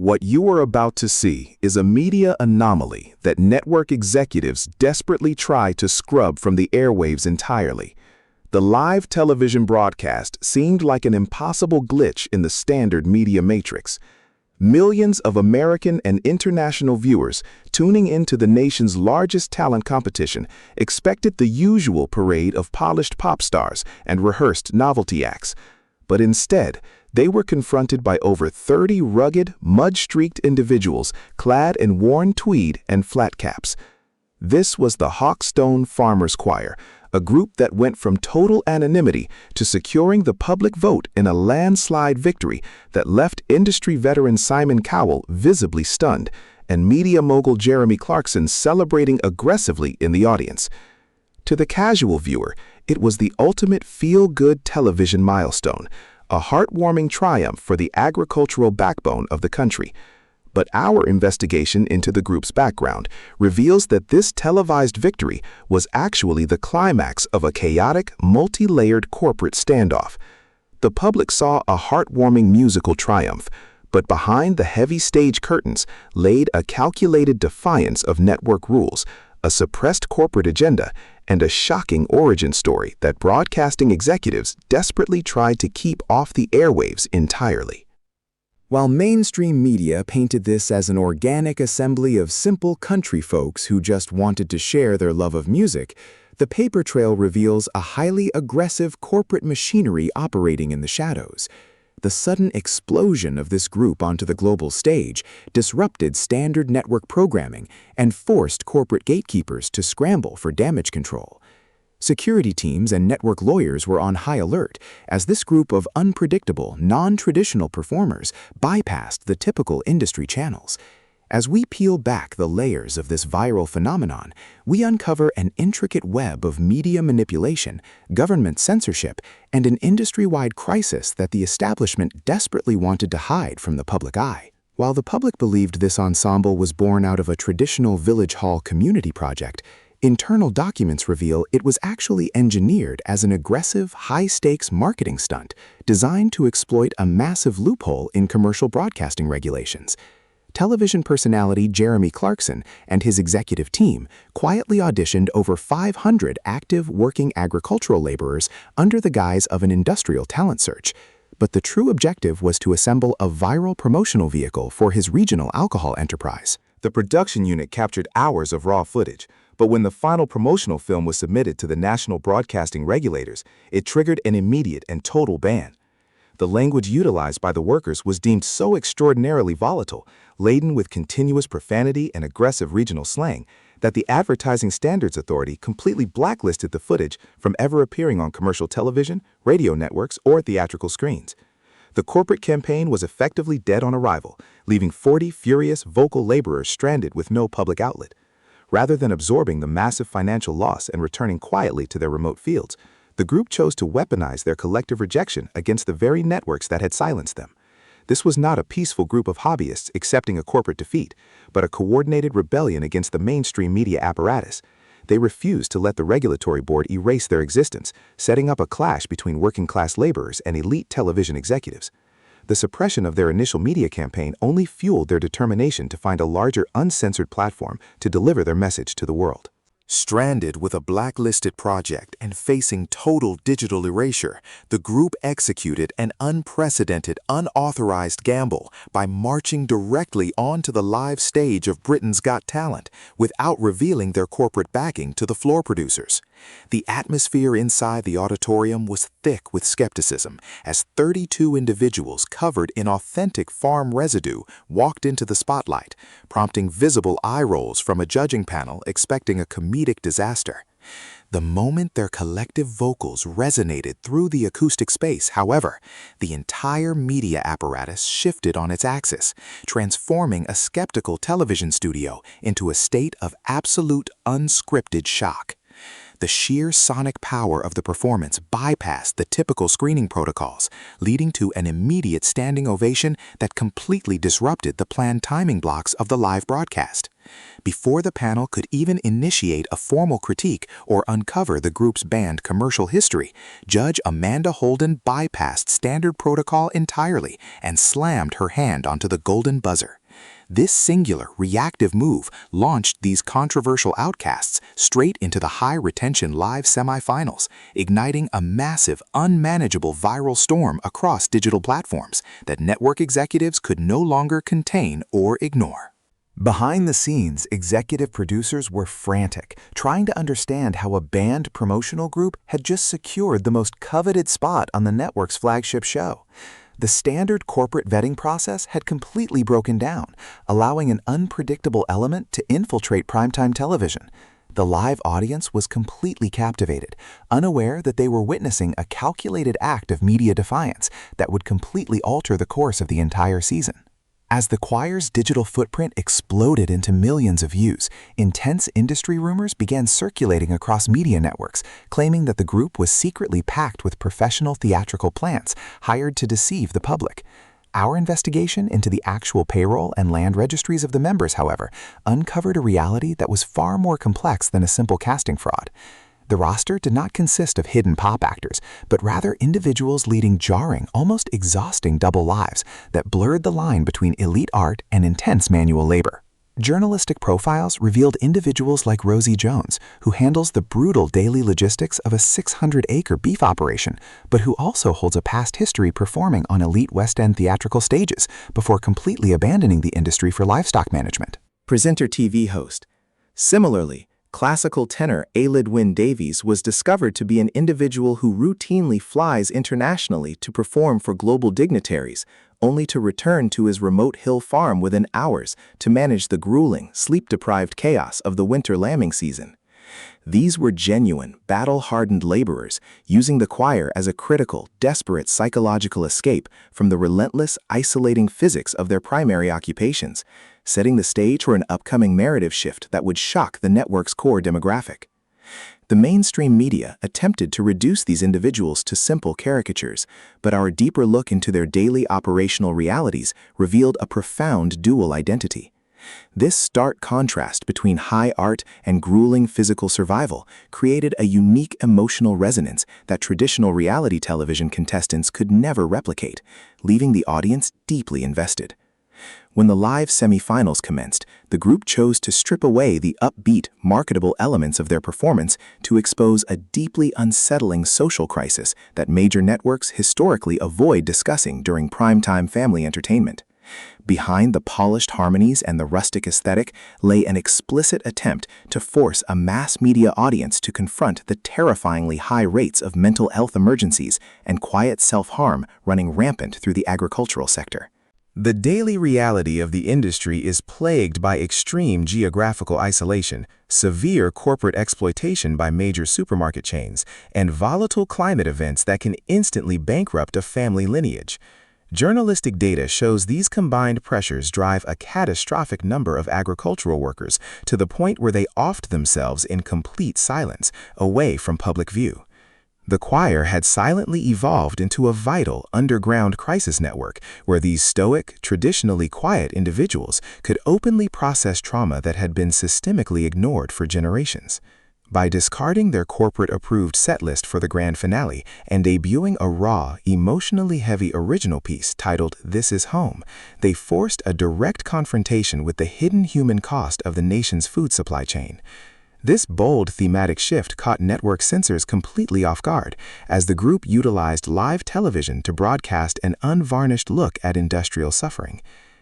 What you are about to see is a media anomaly that network executives desperately try to scrub from the airwaves entirely. The live television broadcast seemed like an impossible glitch in the standard media matrix. Millions of American and international viewers tuning into the nation's largest talent competition expected the usual parade of polished pop stars and rehearsed novelty acts. But instead, they were confronted by over 30 rugged, mud-streaked individuals clad in worn tweed and flat caps. This was the Hawkstone Farmers Choir, a group that went from total anonymity to securing the public vote in a landslide victory that left industry veteran Simon Cowell visibly stunned, and media mogul Jeremy Clarkson celebrating aggressively in the audience. To the casual viewer, it was the ultimate feel-good television milestone, a heartwarming triumph for the agricultural backbone of the country. But our investigation into the group's background reveals that this televised victory was actually the climax of a chaotic, multi-layered corporate standoff. The public saw a heartwarming musical triumph, but behind the heavy stage curtains laid a calculated defiance of network rules, a suppressed corporate agenda, and a shocking origin story that broadcasting executives desperately tried to keep off the airwaves entirely. While mainstream media painted this as an organic assembly of simple country folks who just wanted to share their love of music, the paper trail reveals a highly aggressive corporate machinery operating in the shadows. The sudden explosion of this group onto the global stage disrupted standard network programming and forced corporate gatekeepers to scramble for damage control. Security teams and network lawyers were on high alert as this group of unpredictable, non-traditional performers bypassed the typical industry channels. As we peel back the layers of this viral phenomenon, we uncover an intricate web of media manipulation, government censorship, and an industry-wide crisis that the establishment desperately wanted to hide from the public eye. While the public believed this ensemble was born out of a traditional village hall community project, internal documents reveal it was actually engineered as an aggressive, high-stakes marketing stunt designed to exploit a massive loophole in commercial broadcasting regulations. Television personality Jeremy Clarkson and his executive team quietly auditioned over 500 active working agricultural laborers under the guise of an industrial talent search. But the true objective was to assemble a viral promotional vehicle for his regional alcohol enterprise. The production unit captured hours of raw footage, but when the final promotional film was submitted to the national broadcasting regulators, it triggered an immediate and total ban. The language utilized by the workers was deemed so extraordinarily volatile, laden with continuous profanity and aggressive regional slang, that the Advertising Standards Authority completely blacklisted the footage from ever appearing on commercial television, radio networks, or theatrical screens. The corporate campaign was effectively dead on arrival, leaving 40 furious vocal laborers stranded with no public outlet. Rather than absorbing the massive financial loss and returning quietly to their remote fields, the group chose to weaponize their collective rejection against the very networks that had silenced them. This was not a peaceful group of hobbyists accepting a corporate defeat, but a coordinated rebellion against the mainstream media apparatus. They refused to let the regulatory board erase their existence, setting up a clash between working-class laborers and elite television executives. The suppression of their initial media campaign only fueled their determination to find a larger, uncensored platform to deliver their message to the world. Stranded with a blacklisted project and facing total digital erasure, the group executed an unprecedented, unauthorized gamble by marching directly onto the live stage of Britain's Got Talent without revealing their corporate backing to the floor producers. The atmosphere inside the auditorium was thick with skepticism as 32 individuals covered in authentic farm residue walked into the spotlight, prompting visible eye rolls from a judging panel expecting a comedic disaster. The moment their collective vocals resonated through the acoustic space, however, the entire media apparatus shifted on its axis, transforming a skeptical television studio into a state of absolute unscripted shock. The sheer sonic power of the performance bypassed the typical screening protocols, leading to an immediate standing ovation that completely disrupted the planned timing blocks of the live broadcast. Before the panel could even initiate a formal critique or uncover the group's banned commercial history, Judge Amanda Holden bypassed standard protocol entirely and slammed her hand onto the golden buzzer. This singular, reactive move launched these controversial outcasts straight into the high-retention live semifinals, igniting a massive, unmanageable viral storm across digital platforms that network executives could no longer contain or ignore. Behind the scenes, executive producers were frantic, trying to understand how a banned promotional group had just secured the most coveted spot on the network's flagship show. The standard corporate vetting process had completely broken down, allowing an unpredictable element to infiltrate primetime television. The live audience was completely captivated, unaware that they were witnessing a calculated act of media defiance that would completely alter the course of the entire season. As the choir's digital footprint exploded into millions of views, intense industry rumors began circulating across media networks, claiming that the group was secretly packed with professional theatrical plants hired to deceive the public. Our investigation into the actual payroll and land registries of the members, however, uncovered a reality that was far more complex than a simple casting fraud. The roster did not consist of hidden pop actors, but rather individuals leading jarring, almost exhausting double lives that blurred the line between elite art and intense manual labor. Journalistic profiles revealed individuals like Rosie Jones, who handles the brutal daily logistics of a 600-acre beef operation, but who also holds a past history performing on elite West End theatrical stages before completely abandoning the industry for livestock management. Presenter TV host. Similarly, classical tenor Aelid Wynne Davies was discovered to be an individual who routinely flies internationally to perform for global dignitaries, only to return to his remote hill farm within hours to manage the grueling, sleep-deprived chaos of the winter lambing season. These were genuine, battle-hardened laborers, using the choir as a critical, desperate psychological escape from the relentless, isolating physics of their primary occupations, setting the stage for an upcoming narrative shift that would shock the network's core demographic. The mainstream media attempted to reduce these individuals to simple caricatures, but our deeper look into their daily operational realities revealed a profound dual identity. This stark contrast between high art and grueling physical survival created a unique emotional resonance that traditional reality television contestants could never replicate, leaving the audience deeply invested. When the live semifinals commenced, the group chose to strip away the upbeat, marketable elements of their performance to expose a deeply unsettling social crisis that major networks historically avoid discussing during primetime family entertainment. Behind the polished harmonies and the rustic aesthetic lay an explicit attempt to force a mass media audience to confront the terrifyingly high rates of mental health emergencies and quiet self-harm running rampant through the agricultural sector. The daily reality of the industry is plagued by extreme geographical isolation, severe corporate exploitation by major supermarket chains, and volatile climate events that can instantly bankrupt a family lineage. Journalistic data shows these combined pressures drive a catastrophic number of agricultural workers to the point where they oft themselves in complete silence, away from public view. The choir had silently evolved into a vital underground crisis network where these stoic, traditionally quiet individuals could openly process trauma that had been systemically ignored for generations. By discarding their corporate-approved setlist for the grand finale and debuting a raw, emotionally heavy original piece titled "This Is Home," they forced a direct confrontation with the hidden human cost of the nation's food supply chain. This bold thematic shift caught network censors completely off guard, as the group utilized live television to broadcast an unvarnished look at industrial suffering.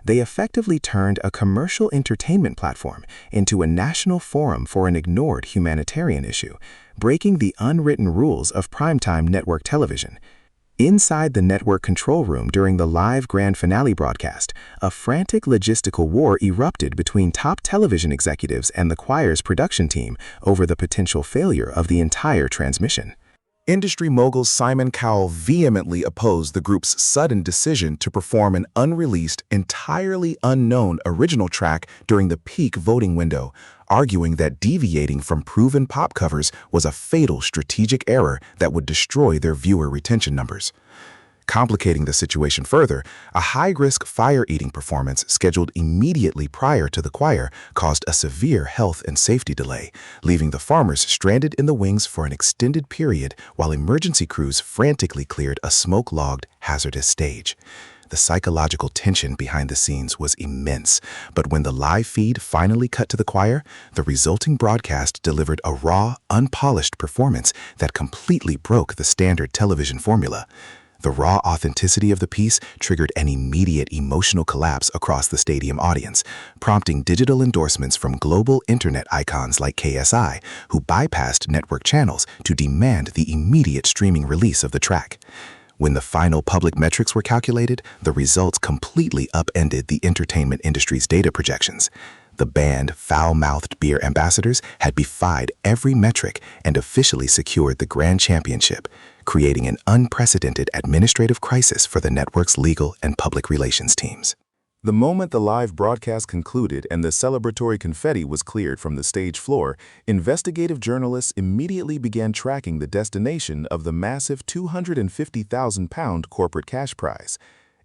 They effectively turned a commercial entertainment platform into a national forum for an ignored humanitarian issue, breaking the unwritten rules of primetime network television. Inside the network control room during the live grand finale broadcast, a frantic logistical war erupted between top television executives and the choir's production team over the potential failure of the entire transmission. Industry mogul Simon Cowell vehemently opposed the group's sudden decision to perform an unreleased, entirely unknown original track during the peak voting window, arguing that deviating from proven pop covers was a fatal strategic error that would destroy their viewer retention numbers. Complicating the situation further, a high-risk fire-eating performance scheduled immediately prior to the choir caused a severe health and safety delay, leaving the farmers stranded in the wings for an extended period while emergency crews frantically cleared a smoke-logged, hazardous stage. The psychological tension behind the scenes was immense, but when the live feed finally cut to the choir, the resulting broadcast delivered a raw, unpolished performance that completely broke the standard television formula. The raw authenticity of the piece triggered an immediate emotional collapse across the stadium audience, prompting digital endorsements from global internet icons like KSI, who bypassed network channels to demand the immediate streaming release of the track. When the final public metrics were calculated, the results completely upended the entertainment industry's data projections. The band Foul-Mouthed Beer Ambassadors had defied every metric and officially secured the grand championship, creating an unprecedented administrative crisis for the network's legal and public relations teams. The moment the live broadcast concluded and the celebratory confetti was cleared from the stage floor, investigative journalists immediately began tracking the destination of the massive £250,000 corporate cash prize.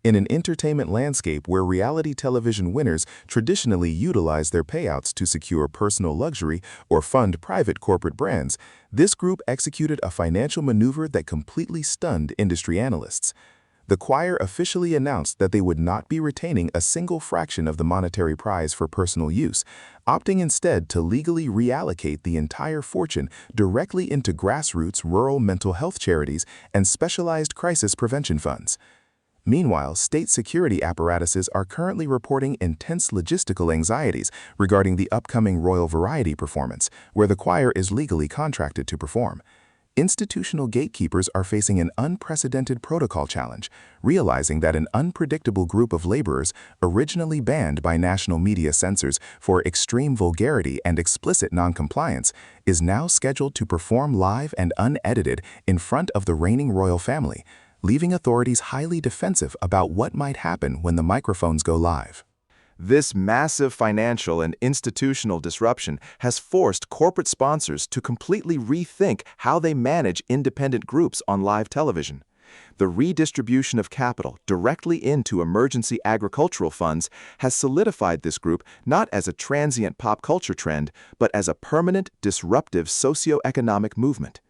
In an entertainment landscape where reality television winners traditionally utilize their payouts to secure personal luxury or fund private corporate brands, this group executed a financial maneuver that completely stunned industry analysts. The choir officially announced that they would not be retaining a single fraction of the monetary prize for personal use, opting instead to legally reallocate the entire fortune directly into grassroots rural mental health charities and specialized crisis prevention funds. Meanwhile, state security apparatuses are currently reporting intense logistical anxieties regarding the upcoming Royal Variety performance, where the choir is legally contracted to perform. Institutional gatekeepers are facing an unprecedented protocol challenge, realizing that an unpredictable group of laborers, originally banned by national media censors for extreme vulgarity and explicit noncompliance, is now scheduled to perform live and unedited in front of the reigning royal family, leaving authorities highly defensive about what might happen when the microphones go live. This massive financial and institutional disruption has forced corporate sponsors to completely rethink how they manage independent groups on live television. The redistribution of capital directly into emergency agricultural funds has solidified this group not as a transient pop culture trend, but as a permanent, disruptive socioeconomic movement.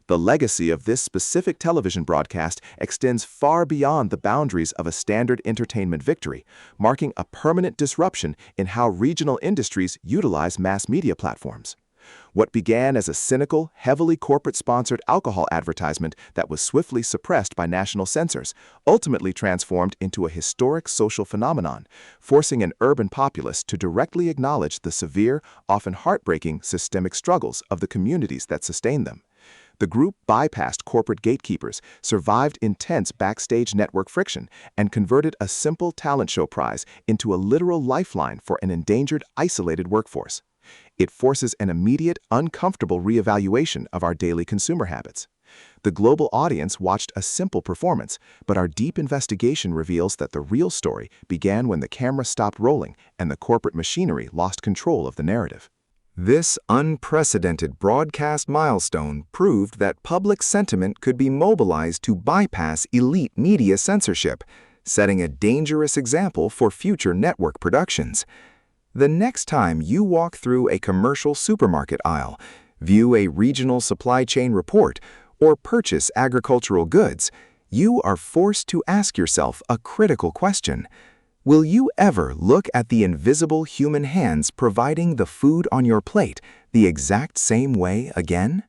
The legacy of this specific television broadcast extends far beyond the boundaries of a standard entertainment victory, marking a permanent disruption in how regional industries utilize mass media platforms. What began as a cynical, heavily corporate-sponsored alcohol advertisement that was swiftly suppressed by national censors ultimately transformed into a historic social phenomenon, forcing an urban populace to directly acknowledge the severe, often heartbreaking, systemic struggles of the communities that sustain them. The group bypassed corporate gatekeepers, survived intense backstage network friction, and converted a simple talent show prize into a literal lifeline for an endangered, isolated workforce. It forces an immediate, uncomfortable reevaluation of our daily consumer habits. The global audience watched a simple performance, but our deep investigation reveals that the real story began when the camera stopped rolling and the corporate machinery lost control of the narrative. This unprecedented broadcast milestone proved that public sentiment could be mobilized to bypass elite media censorship, setting a dangerous example for future network productions. The next time you walk through a commercial supermarket aisle, view a regional supply chain report, or purchase agricultural goods, you are forced to ask yourself a critical question. Will you ever look at the invisible human hands providing the food on your plate the exact same way again?